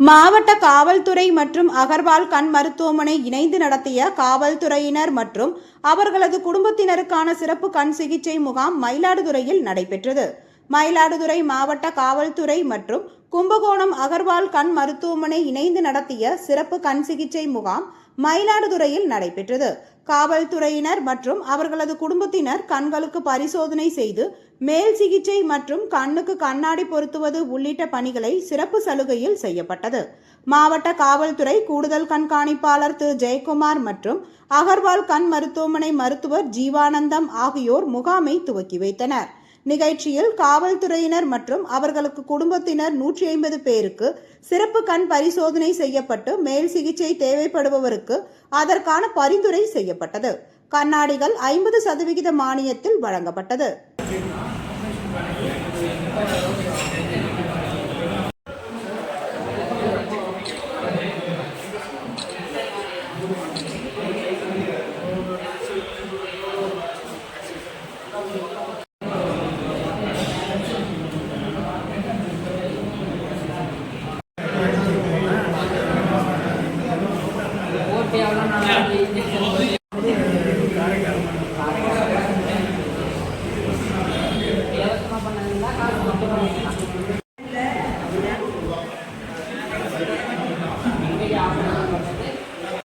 மாவட்ட காவல்துறை மற்றும் அகர்வால் கண் மருத்துவமனை இணைந்து நடத்திய காவல்துறையினர் மற்றும் அவர்களது குடும்பத்தினருக்கான சிறப்பு கண் சிகிச்சை முகாம் மயிலாடுதுறையில் நடைபெற்றது. மயிலாடுதுறை மாவட்ட காவல்துறை மற்றும் கும்பகோணம் அகர்வால் கண் மருத்துவமனை இணைந்து நடத்திய சிறப்பு கண் சிகிச்சை முகாம் மயிலாடுதுறையில் நடைபெற்றது. காவல்துறையினர் மற்றும் அவர்களது குடும்பத்தினர் கண்களுக்கு பரிசோதனை செய்து மேல் சிகிச்சை மற்றும் கண்ணுக்கு கண்ணாடி பொருத்துவது உள்ளிட்ட பணிகளை சிறப்பு சலுகையில் செய்யப்பட்டது. மாவட்ட காவல்துறை கூடுதல் கண்காணிப்பாளர் திரு ஜெயக்குமார் மற்றும் அகர்வால் கண் மருத்துவமனை மருத்துவர் ஜீவானந்தம் ஆகியோர் முகாமை துவக்கி வைத்தனர். நிகழ்ச்சியில் காவல்துறையினர் மற்றும் அவர்களுக்கு குடும்பத்தினர் 150 பேருக்கு சிறப்பு கண் பரிசோதனை செய்யப்பட்டு மேல் சிகிச்சை தேவைப்படுபவருக்கு அதற்கான பரிந்துரை செய்யப்பட்டது. கண்ணாடிகள் 50% மானியத்தில் வழங்கப்பட்டது.